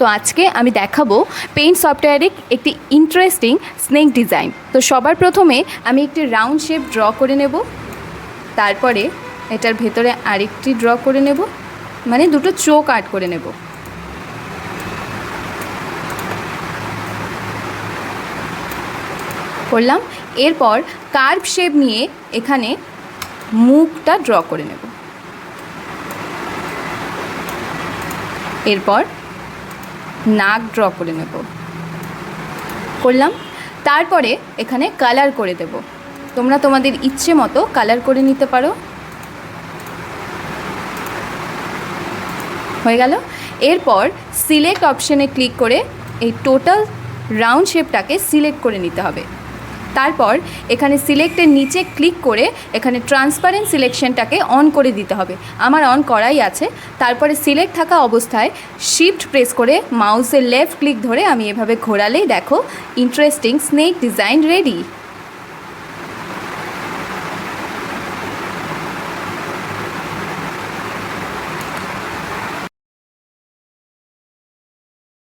তো আজকে আমি দেখাবো পেইন্ট সফটওয়্যারে একটি ইন্টারেস্টিং স্নেক ডিজাইন। তো সবার প্রথমে আমি একটি রাউন্ড শেপ ড্র করে নেব, তারপরে এটার ভেতরে আরেকটি ড্র করে নেব, মানে দুটো চোখ আর্ট করে নেব। করলাম। এরপর কার্ভ শেপ নিয়ে এখানে মুখটা ড্র করে নেব। এরপর নাক ড্র করে নেব। করলাম। তারপরে এখানে কালার করে দেব। তোমরা তোমাদের ইচ্ছে মতো কালার করে নিতে পারো। হয়ে গেল। এরপর সিলেক্ট অপশানে ক্লিক করে এই টোটাল রাউন্ড শেপটাকে সিলেক্ট করে নিতে হবে। তারপর এখানে সিলেক্টের নিচে ক্লিক করে এখানে ট্রান্সপারেন্ট সিলেকশনটাকে অন করে দিতে হবে। আমার অন করাই আছে। তারপরে সিলেক্ট থাকা অবস্থায় শিফট প্রেস করে মাউসের লেফট ক্লিক ধরে আমি এভাবে ঘোরালেই দেখো ইন্টারেস্টিং স্নেক ডিজাইন রেডি।